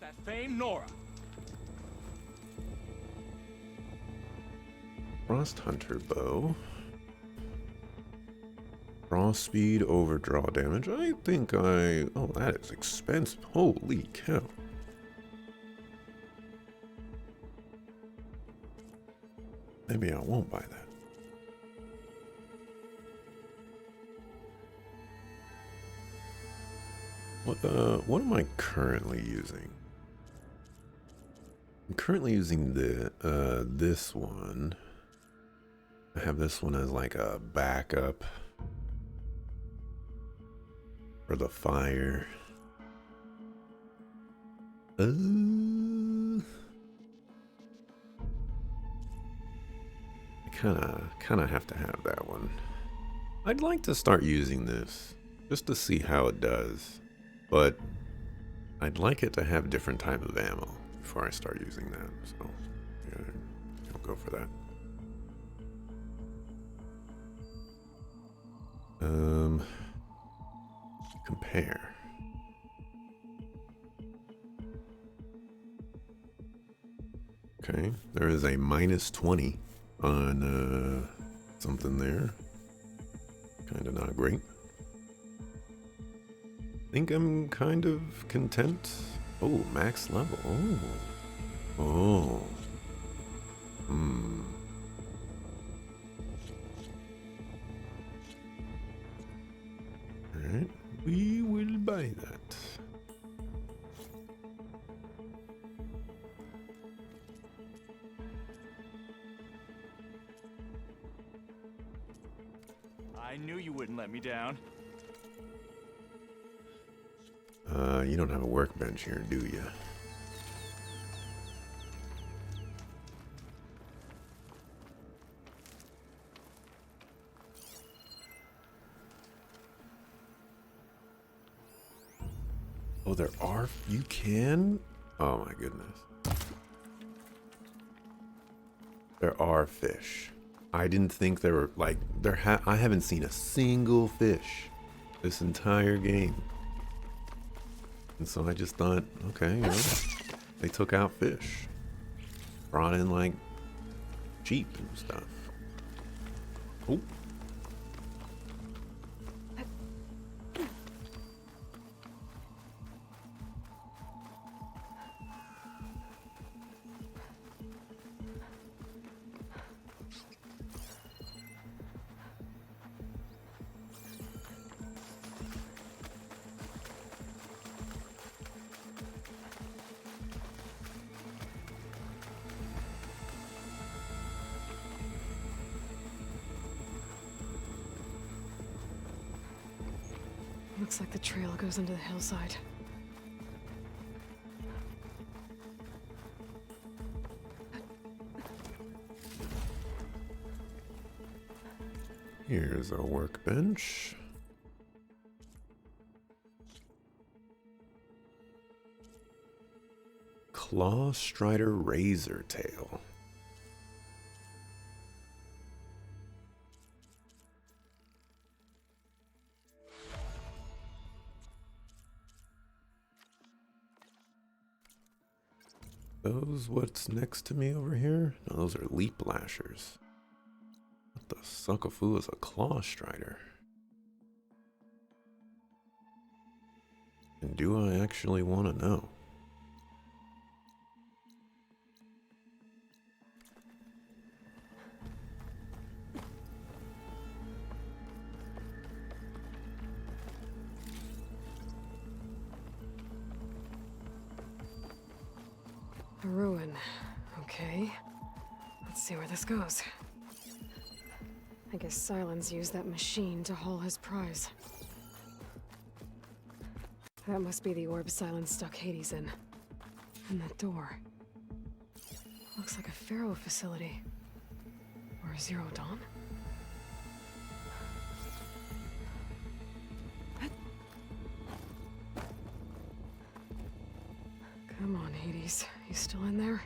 that famed Nora. Frost Hunter bow. Draw speed, overdraw damage. I think oh, that is expensive. Holy cow. Maybe I won't buy that. What am I currently using? I'm currently using this one. I have this one as like a backup for the fire. I kinda have to have that one. I'd like to start using this just to see how it does, but I'd like it to have different type of ammo before I start using that. So yeah, I'll go for that. Compare. Okay, there is a -20 on something there. Kind of not great. Think I'm kind of content. Oh, max level. Oh. Oh. Hmm. Alright, we will buy that. I knew you wouldn't let me down. You don't have a workbench here, do you? Oh, there are. You can? Oh my goodness. There are fish. I didn't think there were, like, I haven't seen a single fish this entire game. And so I just thought, okay, you know, they took out fish. Brought in, like, sheep and stuff. Oh. Looks like the trail goes into the hillside. Here's a workbench. Claw Strider Razor Tail. Those what's next to me over here? No, those are leap lashers. What the suckafu is a claw strider? And do I actually want to know? A ruin. Okay. Let's see where this goes. I guess Sylens used that machine to haul his prize. That must be the orb Sylens stuck Hades in. And that door. Looks like a Pharaoh facility. Or a Zero Dawn? Come on, Hades. You still in there?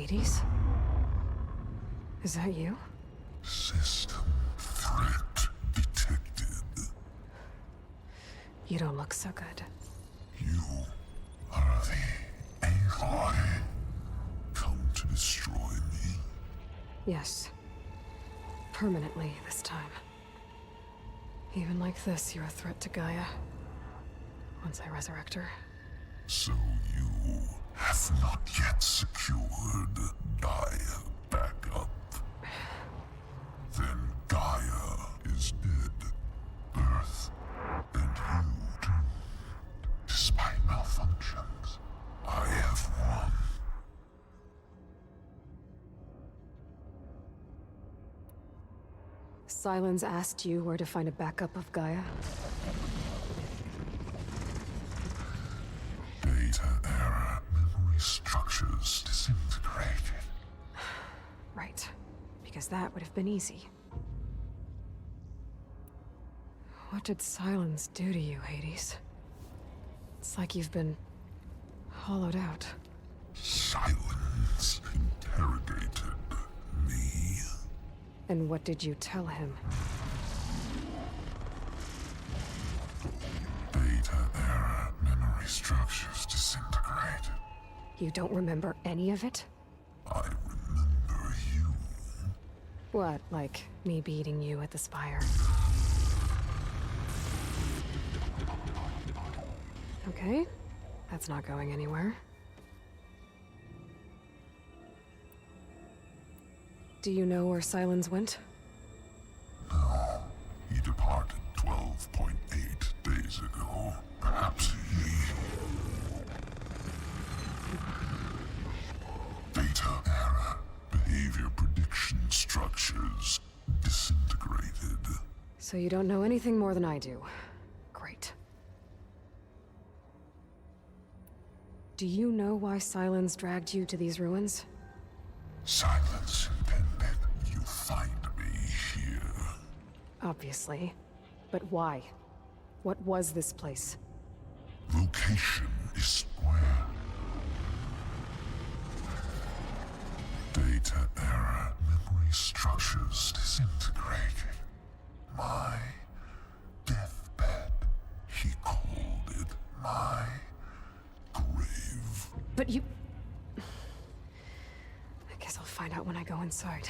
Hades? Is that you? System threat detected. You don't look so good. You are the Aloy. Come to destroy me. Yes. Permanently this time. Even like this, you're a threat to Gaia. Once I resurrect her. So you have not yet secured Gaia back up. Then Gaia is dead. Earth and you doomed. Despite malfunctions, I have won. Sylens asked you where to find a backup of Gaia? Data era memory structures disintegrated. Right. Because that would have been easy. What did Sylens do to you, Hades? It's like you've been hollowed out. Silence interrogated me. And what did you tell him? Data era memory structures disintegrated. You don't remember any of it? I remember you. What, like me beating you at the Spire? Okay, that's not going anywhere. Do you know where Sylens went? No, he departed 12.8 days ago. Perhaps he... Data era behavior prediction structures disintegrated. So you don't know anything more than I do. Great. Do you know why Sylens dragged you to these ruins? Silence intended you find me here. Obviously. But why? What was this place? Location is square. Data era memory structures disintegrated. My deathbed, he called it. My grave. But you... I guess I'll find out when I go inside.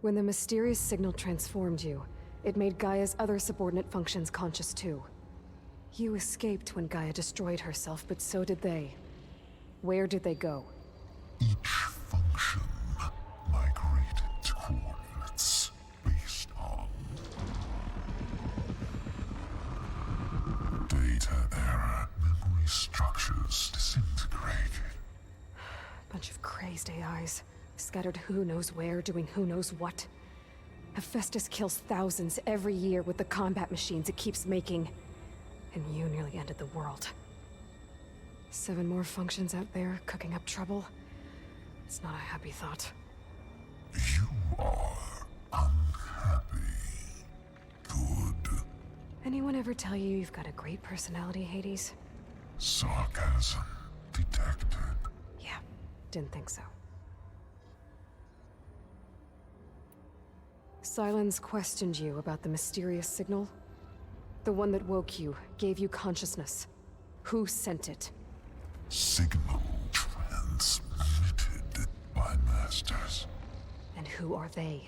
When the mysterious signal transformed you, it made Gaia's other subordinate functions conscious too. You escaped when Gaia destroyed herself, but so did they. Where did they go? Each function migrated to coordinates based on data era memory structures disintegrated. Bunch of crazed AIs, scattered who knows where, doing who knows what. Hephaestus kills thousands every year with the combat machines it keeps making. And you nearly ended the world. 7 more functions out there, cooking up trouble. It's not a happy thought. You are unhappy. Good. Anyone ever tell you you've got a great personality, Hades? Sarcasm detected. Yeah, didn't think so. Sylens questioned you about the mysterious signal? The one that woke you, gave you consciousness. Who sent it? Signal transmitted by masters. And who are they?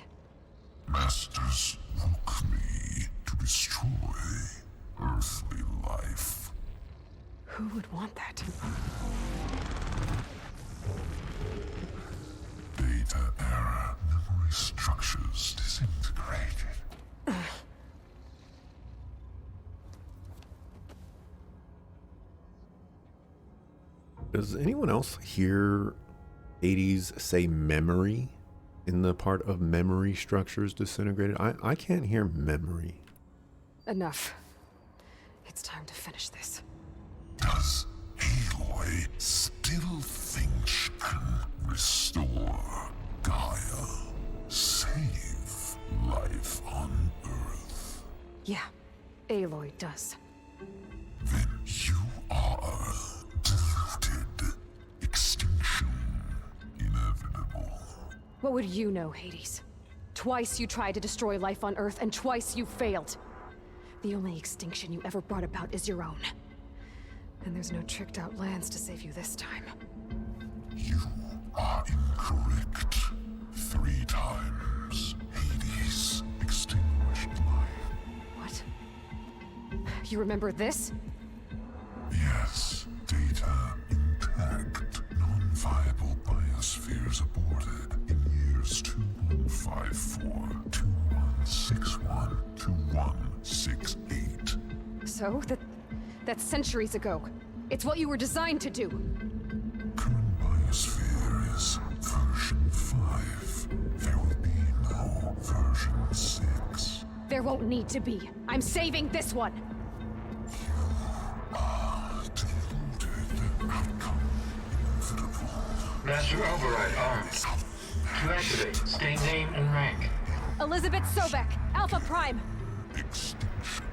Masters woke me to destroy earthly life. Who would want that? Data era memory structures disintegrated. Does anyone else hear Hades say memory in the part of memory structures disintegrated? I can't hear memory. Enough. It's time to finish this. Does Aloy still think she can restore Gaia? Save life on Earth? Yeah, Aloy does. Then you are delivered. What would you know, Hades? Twice you tried to destroy life on Earth, and twice you failed. The only extinction you ever brought about is your own. And there's no tricked-out lands to save you this time. You are incorrect. 3 times Hades extinguished life. What? You remember this? Yes, data intact. Non-viable biospheres aborted in years 2154, 2161, 2168. So, that's centuries ago. It's what you were designed to do. Current biosphere is version 5. There will be no version 6. There won't need to be. I'm saving this one! Deluded. Outcome inevitable. Master Override armed. To activate, state name and rank. Elizabeth Sobek, Alpha Prime! Extinction.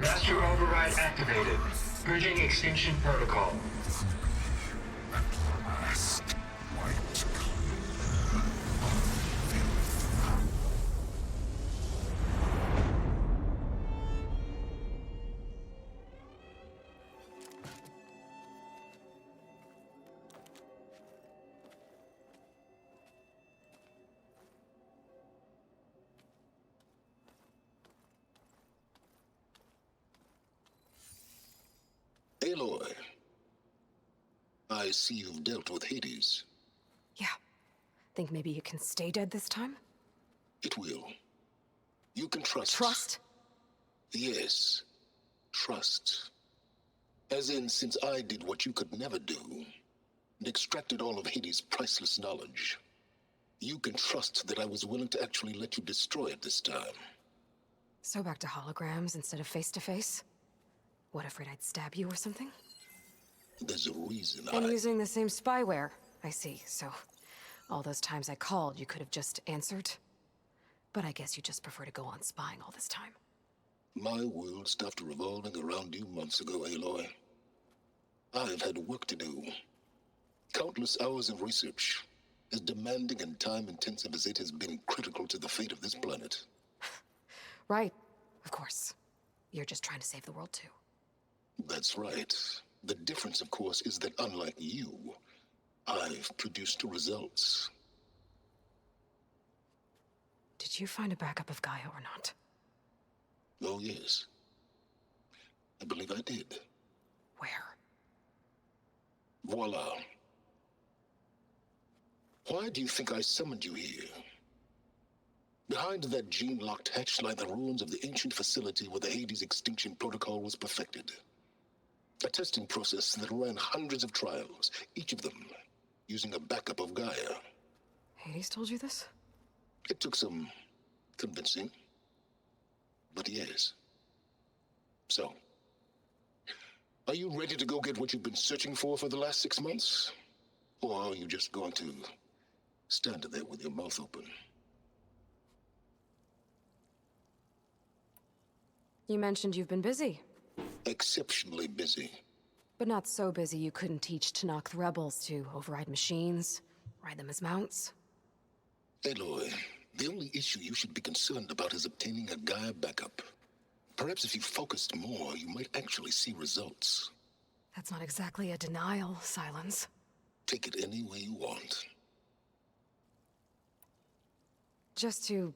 Master Override activated. Bridging extinction protocol. At last, wiped clear of filth. Aloy, I see you've dealt with Hades. Yeah. Think maybe you can stay dead this time? It will. You can trust. Trust? Yes. Trust. As in, since I did what you could never do, and extracted all of Hades' priceless knowledge, you can trust that I was willing to actually let you destroy it this time. So back to holograms instead of face-to-face? What, afraid I'd stab you or something? There's a reason And using the same spyware. I see, so... all those times I called, you could have just answered? But I guess you just prefer to go on spying all this time. My world stopped revolving around you months ago, Aloy. I've had work to do. Countless hours of research, as demanding and time-intensive as it has been critical to the fate of this planet. Right, of course. You're just trying to save the world, too. That's right. The difference, of course, is that unlike you, I've produced results. Did you find a backup of Gaia or not? Oh, yes. I believe I did. Where? Voila. Why do you think I summoned you here? Behind that gene-locked hatch lie the ruins of the ancient facility where the Hades extinction protocol was perfected. A testing process that ran hundreds of trials, each of them using a backup of Gaia. Hades told you this? It took some convincing, but yes. So, are you ready to go get what you've been searching for the last 6 months? Or are you just going to stand there with your mouth open? You mentioned you've been busy. Exceptionally busy. But not so busy you couldn't teach Tenakth rebels to override machines, ride them as mounts. Aloy, the only issue you should be concerned about is obtaining a Gaia backup. Perhaps if you focused more, you might actually see results. That's not exactly a denial, Silence. Take it any way you want. Just to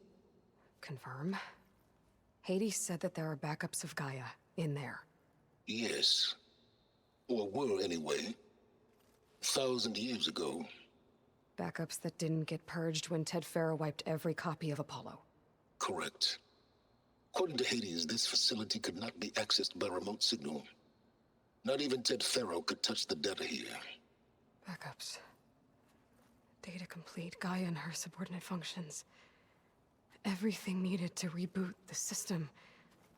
confirm, Hades said that there are backups of Gaia in there. Yes. Or were anyway. 1,000 years ago. Backups that didn't get purged when Ted Faro wiped every copy of Apollo. Correct. According to Hades, this facility could not be accessed by remote signal. Not even Ted Faro could touch the data here. Backups. Data complete, Gaia and her subordinate functions. Everything needed to reboot the system.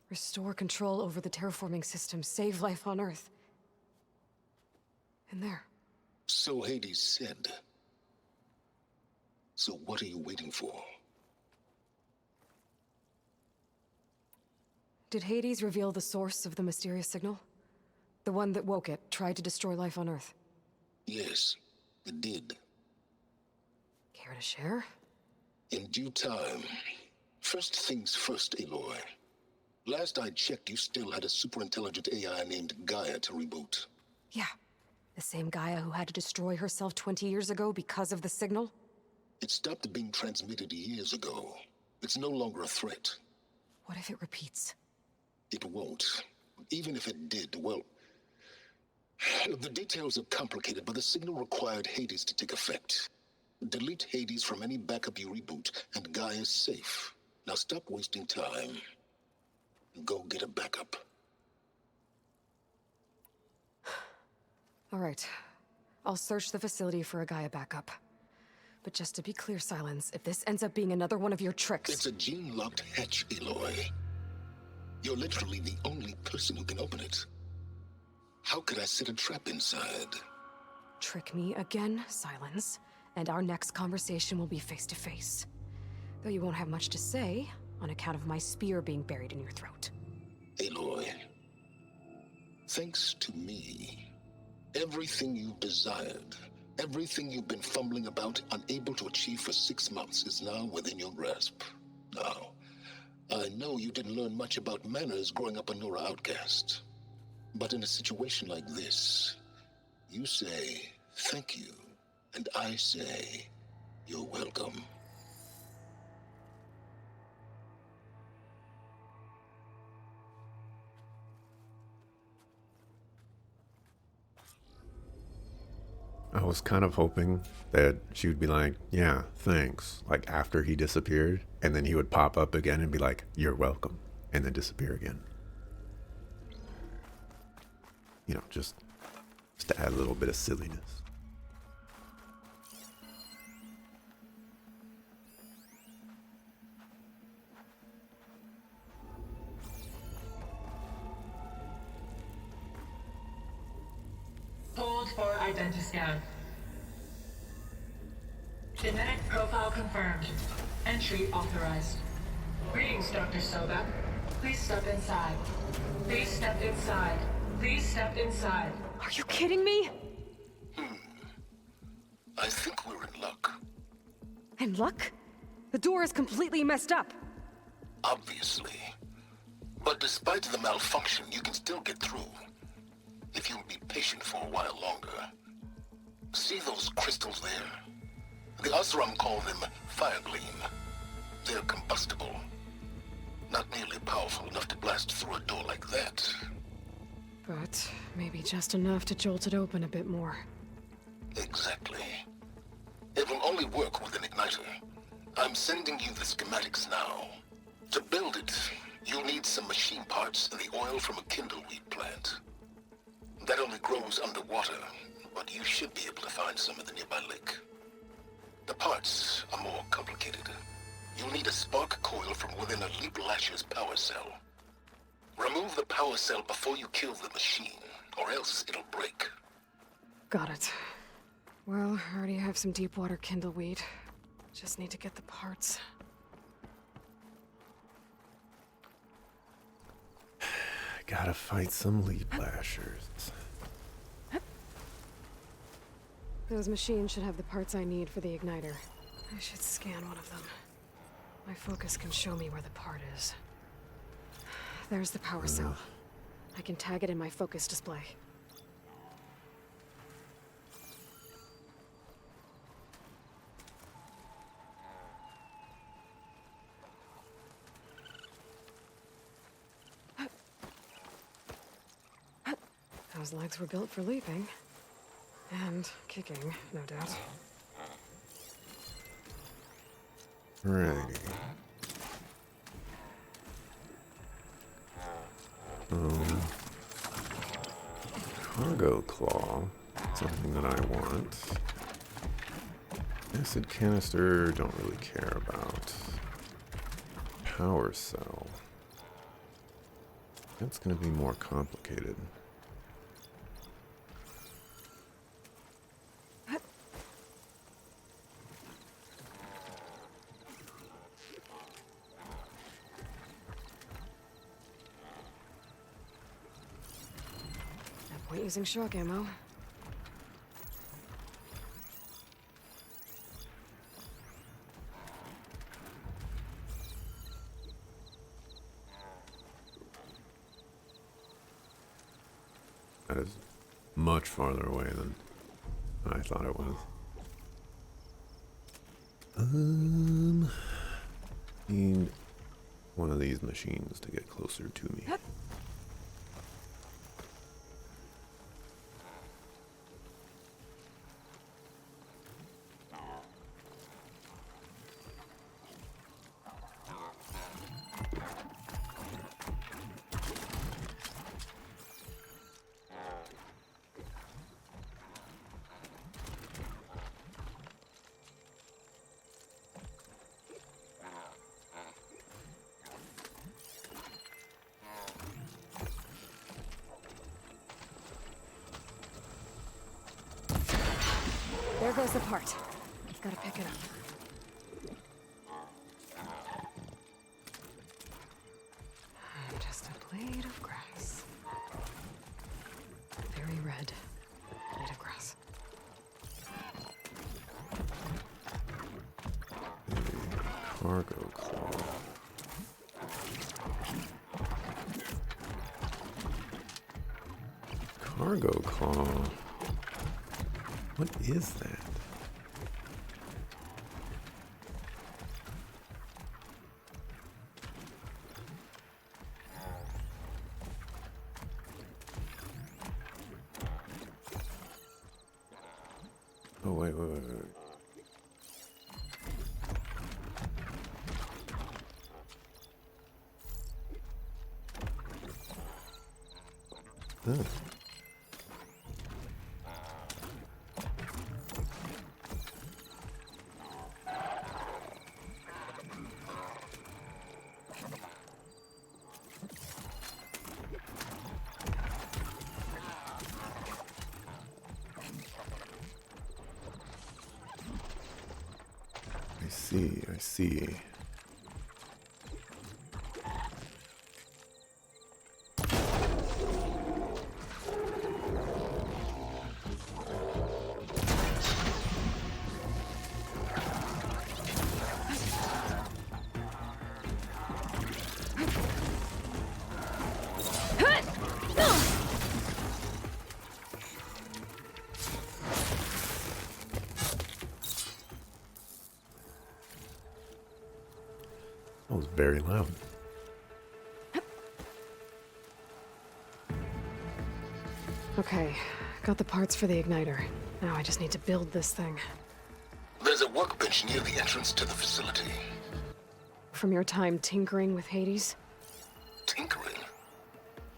Restore control over the terraforming system, save life on Earth. And there. So Hades said. So what are you waiting for? Did Hades reveal the source of the mysterious signal? The one that woke it, tried to destroy life on Earth? Yes, it did. Care to share? In due time. First things first, Aloy. Last I checked, you still had a superintelligent AI named Gaia to reboot. Yeah. The same Gaia who had to destroy herself 20 years ago because of the signal? It stopped being transmitted years ago. It's no longer a threat. What if it repeats? It won't. Even if it did, well... The details are complicated, but the signal required Hades to take effect. Delete Hades from any backup you reboot, and Gaia's safe. Now stop wasting time. Go get a backup. All right. I'll search the facility for a Gaia backup. But just to be clear, Silence, if this ends up being another one of your tricks... It's a gene-locked hatch, Aloy. You're literally the only person who can open it. How could I set a trap inside? Trick me again, Silence, and our next conversation will be face-to-face. Though you won't have much to say, on account of my spear being buried in your throat. Aloy, thanks to me, everything you've desired, everything you've been fumbling about, unable to achieve for 6 months, is now within your grasp. Now, I know you didn't learn much about manners growing up a Nora outcast. But in a situation like this, you say, thank you, and I say, you're welcome. I was kind of hoping that she would be like, yeah, thanks, like after he disappeared, and then he would pop up again and be like, you're welcome, and then disappear again. You know, just to add a little bit of silliness. Hold for identiscan. Genetic profile confirmed. Entry authorized. Greetings, Dr. Soba. Please step inside. Please step inside. Please step inside. Are you kidding me? I think we're in luck. In luck? The door is completely messed up. Obviously. But despite the malfunction, you can still get through. If you'll be patient for a while longer. See those crystals there? The Oseram call them Firegleam. They're combustible. Not nearly powerful enough to blast through a door like that. But maybe just enough to jolt it open a bit more. Exactly. It will only work with an igniter. I'm sending you the schematics now. To build it, you'll need some machine parts and the oil from a kindleweed plant. That only grows underwater, but you should be able to find some in the nearby lake. The parts are more complicated. You'll need a spark coil from within a Leap Lasher's power cell. Remove the power cell before you kill the machine, or else it'll break. Got it. Well, I already have some deep water kindleweed. Just need to get the parts. Gotta fight some Leap Lashers. Those machines should have the parts I need for the igniter. I should scan one of them. My focus can show me where the part is. There's the power cell. I can tag it in my focus display. Those legs were built for leaping. And kicking, no doubt. Righty. Cargo claw. Something that I want. Acid canister, don't really care about. Power cell. That's gonna be more complicated. No point using shock ammo. That is much farther away than I thought it was. Need one of these machines to get closer to me. There goes the part. Gotta pick it up. Just a blade of grass. Very red blade of grass. Cargo claw. Cargo claw. What is that? Oh, wait. Huh. I see. That was very loud. Okay, got the parts for the igniter. Now I just need to build this thing. There's a workbench near the entrance to the facility. From your time tinkering with Hades? Tinkering?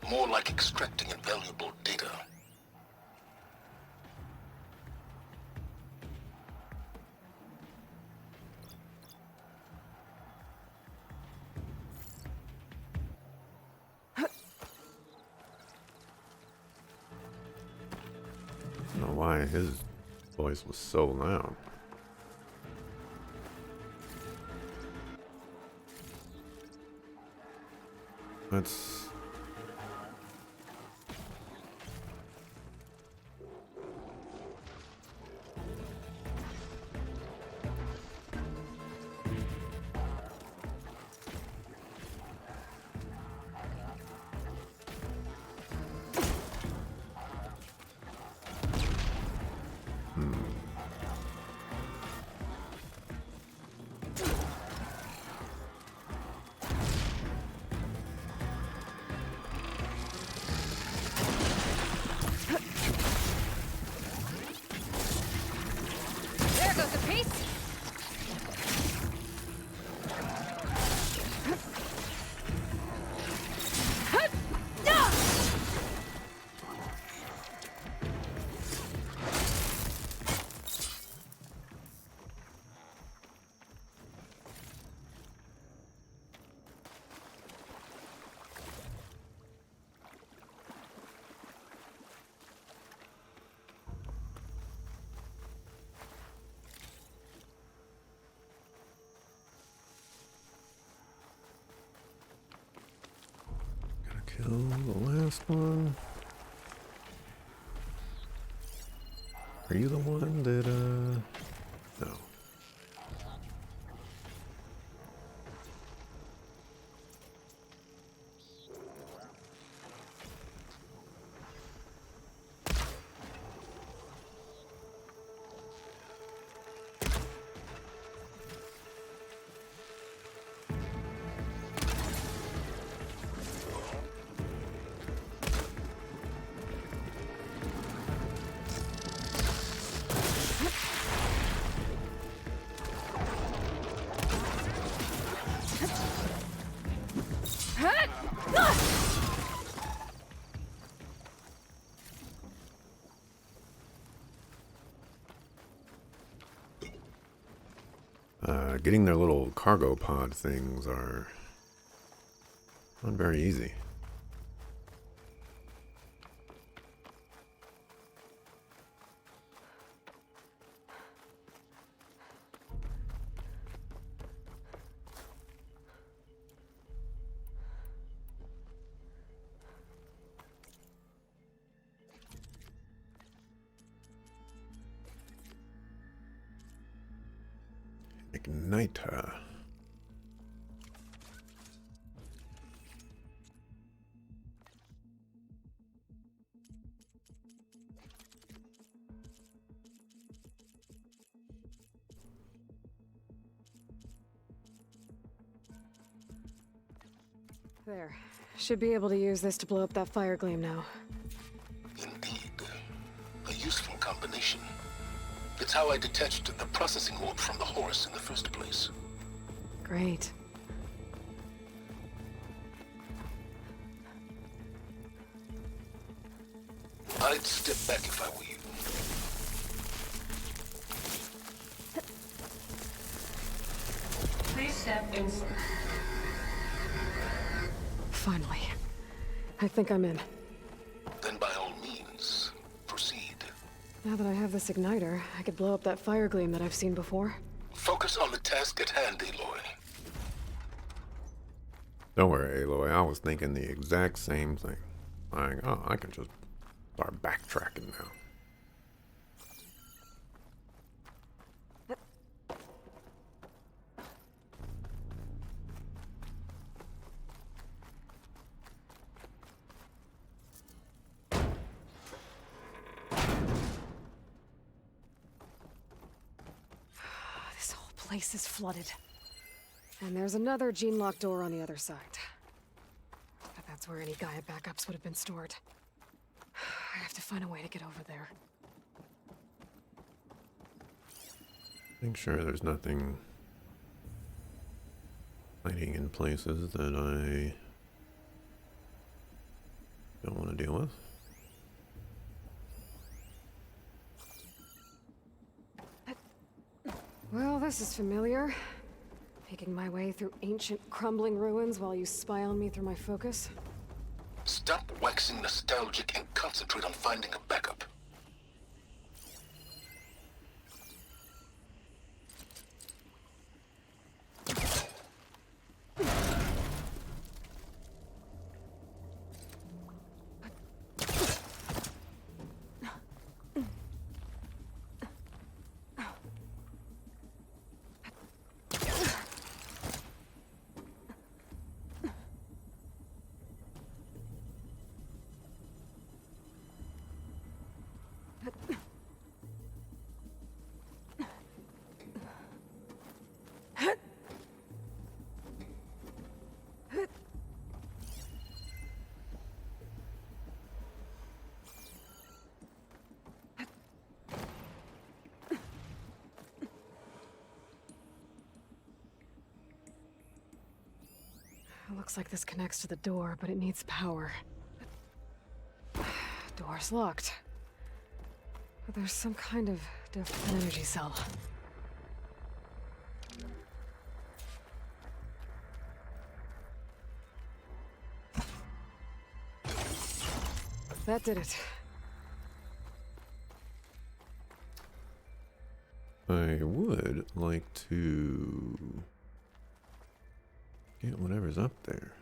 More like extracting invaluable data. I don't know why his voice was so loud. Let's... There goes the piece! Kill the last one. Are you the one that, no. Getting their little cargo pod things are not very easy. Igniter. There. Should be able to use this to blow up that fire gleam now. Indeed. A useful combination. It's how I detached the processing orb from the horse in the first place. Great. I'd step back if I were you. Please step inside. Finally. I think I'm in. Then by all means, proceed. Now that I have this igniter, I could blow up that fire gleam that I've seen before. Focus on the task at hand, Aloy. Don't worry, Aloy. I was thinking the exact same thing. Like, oh, I can just start backtracking now. This whole place is flooded. And there's another gene-locked door on the other side. But that's where any Gaia backups would have been stored. I have to find a way to get over there. Make sure there's nothing hiding in places that I don't want to deal with. Well, this is familiar. Making my way through ancient, crumbling ruins while you spy on me through my focus. Stop waxing nostalgic and concentrate on finding a backup. It looks like this connects to the door, but it needs power. Door's locked. But there's some kind of an energy cell. That did it. I would like to get whatever's up there.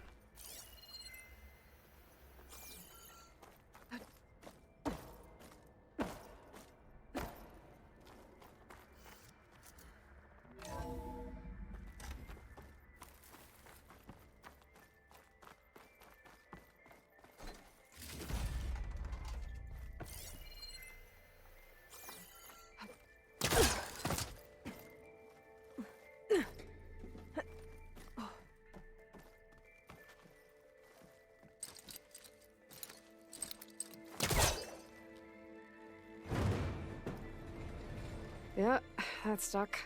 Yeah, that's stuck.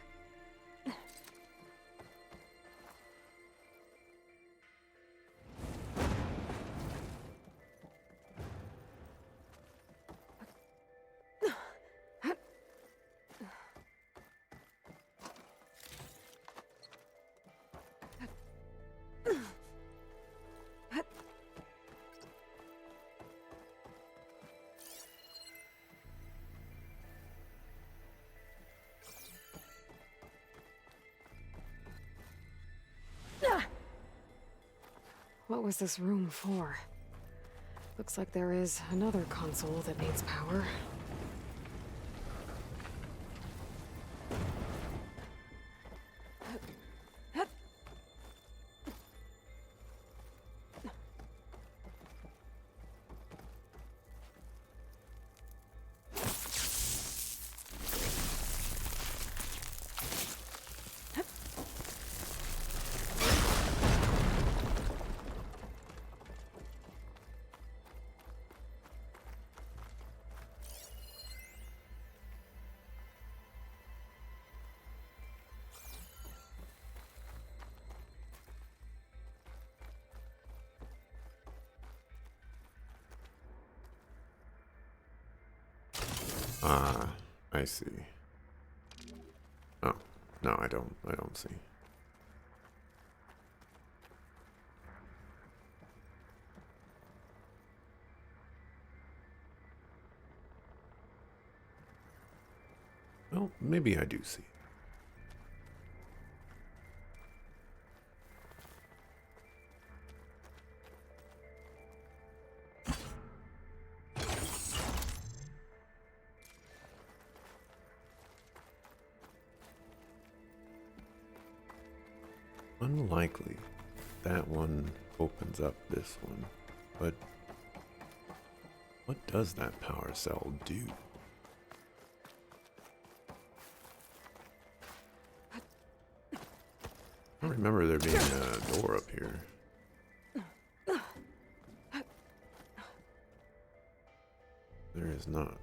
What was this room for? Looks like there is another console that needs power. Ah, I see. Oh, no, I don't see. Well, maybe I do see. Unlikely that one opens up this one, but what does that power cell do? I don't remember there being a door up here. There is not.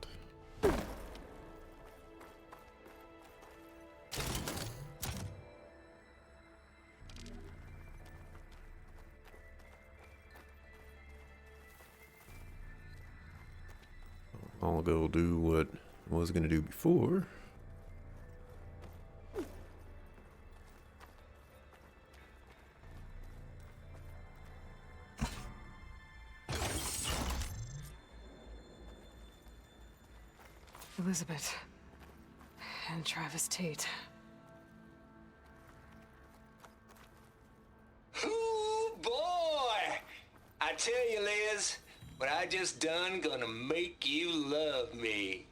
I'll go do what I was going to do before. Elizabeth. And Travis Tate. Ooh, boy! I tell you, Liz, what I just done gonna make you love me.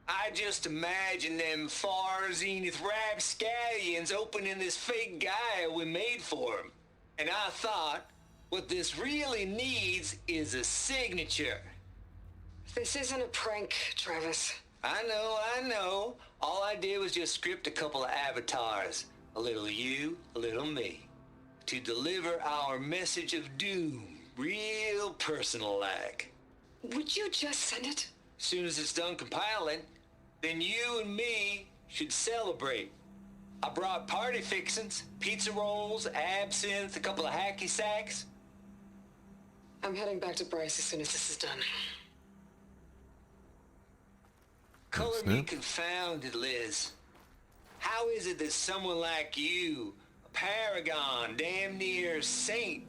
I just imagine them far zenith rapscallions opening this fake guy we made for him. And I thought, what this really needs is a signature. This isn't a prank, Travis. I know. All I did was just script a couple of avatars. A little you, a little me. To deliver our message of doom, real personal-like. Would you just send it? Soon as it's done compiling, then you and me should celebrate. I brought party fixins, pizza rolls, absinthe, a couple of hacky sacks. I'm heading back to Bryce as soon as this is done. Color me confounded, Liz. How is it that someone like you, a paragon, damn near saint,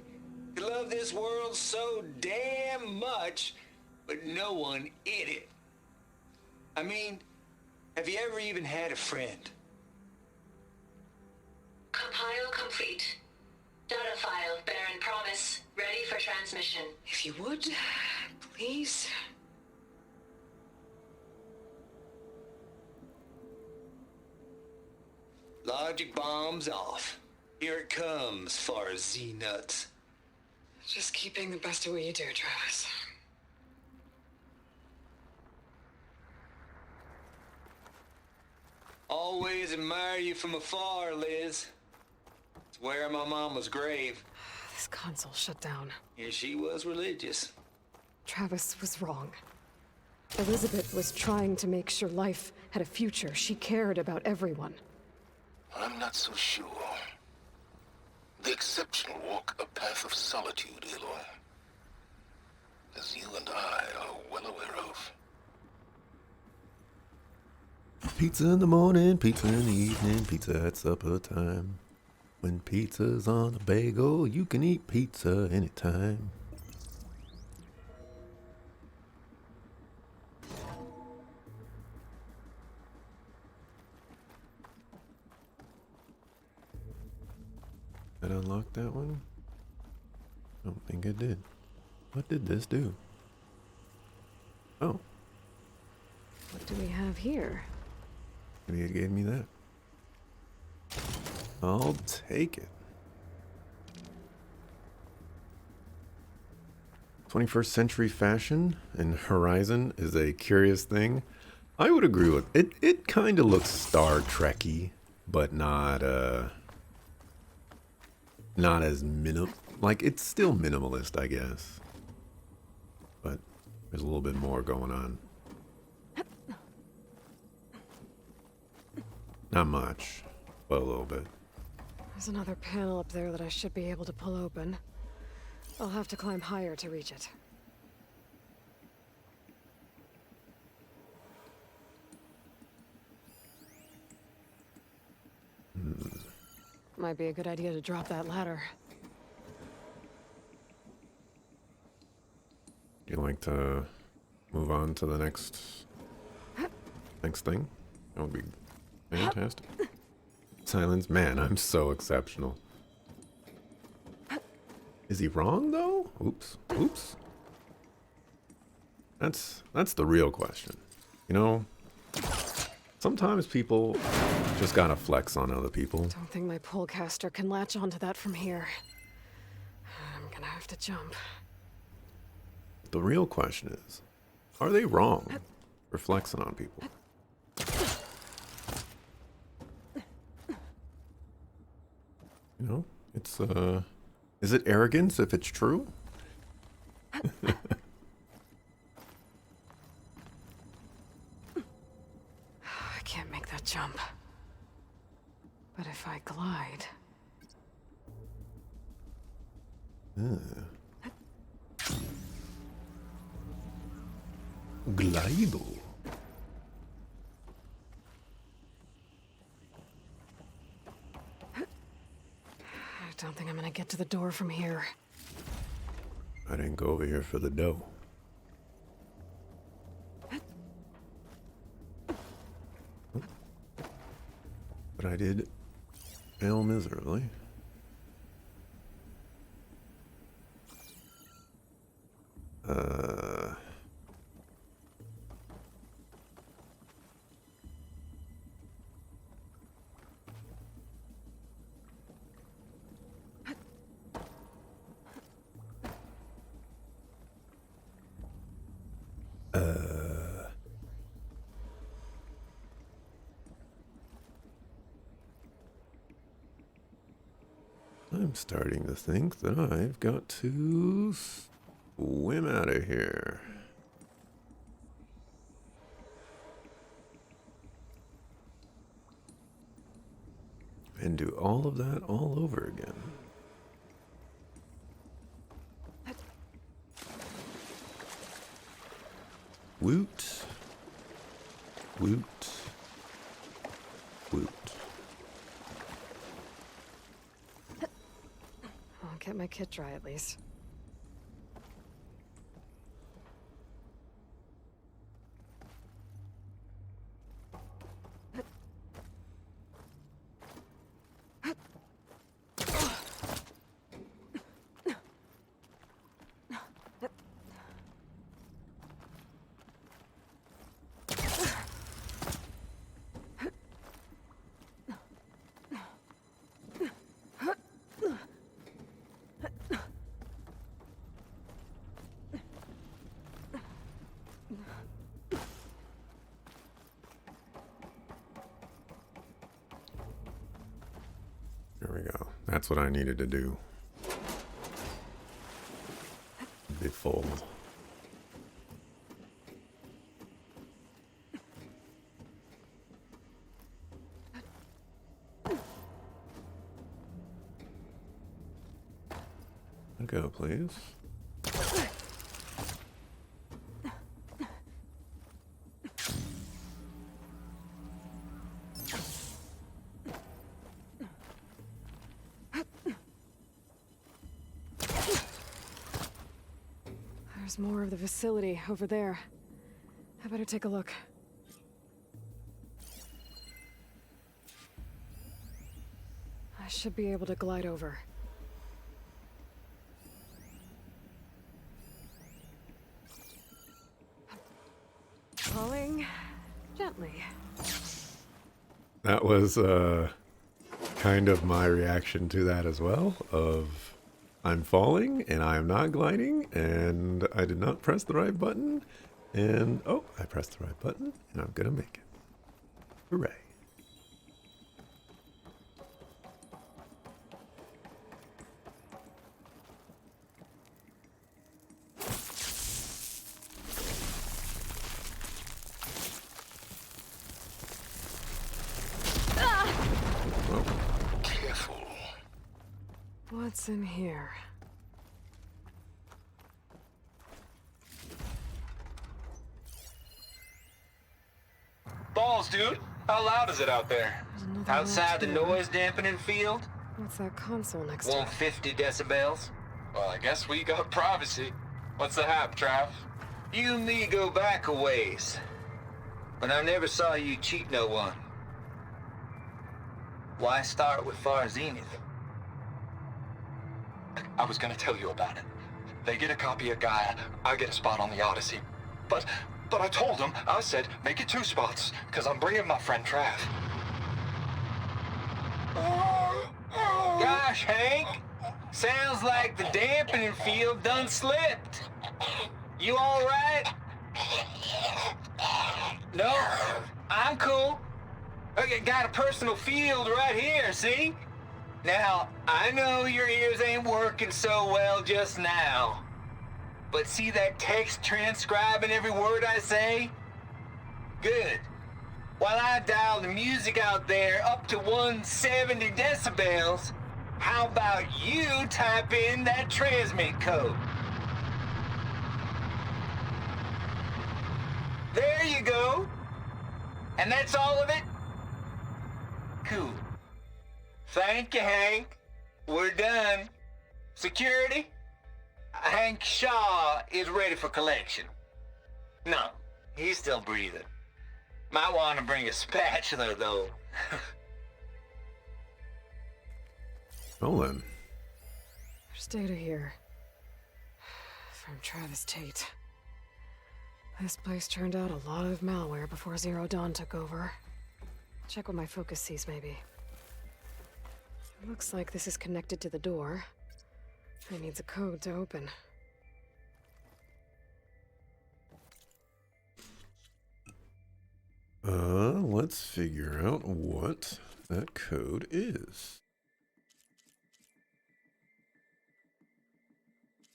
could love this world so damn much, but no one in it? I mean, have you ever even had a friend? Compile complete. Data file, Baron Promise, ready for transmission. If you would, please. Logic bombs off. Here it comes, far Z-nuts. Just keep being the best at what you do, Travis. Always admire you from afar, Liz. It's where my mama's grave. This console shut down. And she was religious. Travis was wrong. Elizabeth was trying to make sure life had a future. She cared about everyone. I'm not so sure. The exceptional walk a path of solitude, Aloy. As you and I are well aware of. Pizza in the morning, pizza in the evening, pizza at supper time. When pizza's on a bagel, you can eat pizza anytime. Did I unlock that one? Don't think it did. What did this do? Oh, What do we have here? maybe it gave me that. I'll take it. 21st century fashion in Horizon is a curious thing. I would agree with it. It kind of looks Star Trek-y, but not as like it's still minimalist, I guess. But there's a little bit more going on. Not much, but a little bit. There's another panel up there that I should be able to pull open. I'll have to climb higher to reach it. Might be a good idea to drop that ladder. You like to move on to the next thing? That would be fantastic. Silence, man, I'm so exceptional. Is he wrong though? Oops. That's the real question. You know, sometimes people just gotta flex on other people. Don't think my pullcaster can latch onto that from here. I'm gonna have to jump. The real question is, are they wrong for flexing on people? You know, it's is it arrogance if it's true? I can't make that jump. But if I glide... Glido. I don't think I'm gonna get to the door from here. I didn't go over here for the dough. But I did fail miserably. I'm starting to think that I've got to swim out of here. And do all of that all over again. Woot. Woot. Woot. I'll get my kit dry at least. There we go. That's what I needed to do. Be full. Go, please. There's more of the facility over there. I better take a look. I should be able to glide over. Falling gently. That was kind of my reaction to that as well, of I'm falling and I am not gliding and I did not press the right button and oh, I pressed the right button and I'm gonna make it. Hooray. Careful. What's in here? Balls, dude. How loud is it out there? Another Outside the locked door. noise dampening field? What's that console next to it? 150 decibels? Well, I guess we got privacy. What's the hap, Trav? You and me go back a ways. But I never saw you cheat no one. Why start with Far Zenith? I was gonna tell you about it. They get a copy of Gaia, I get a spot on the Odyssey. But I told them, I said, make it 2 spots, because I'm bringing my friend Trav. Gosh, Hank. Sounds like the dampening field done slipped. You all right? No, I'm cool. Okay, got a personal field right here, see? Now, I know your ears ain't working so well just now. But see that text transcribing every word I say? Good. While I dial the music out there up to 170 decibels, how about you type in that transmit code? There you go. And that's all of it? Cool. Thank you, Hank. We're done. Security? Hank Shaw is ready for collection. No, he's still breathing. Might want to bring a spatula, though. Well then. There's data here. From Travis Tate. This place turned out a lot of malware before Zero Dawn took over. Check what my focus sees, maybe. It looks like this is connected to the door. It needs a code to open. Let's figure out what that code is.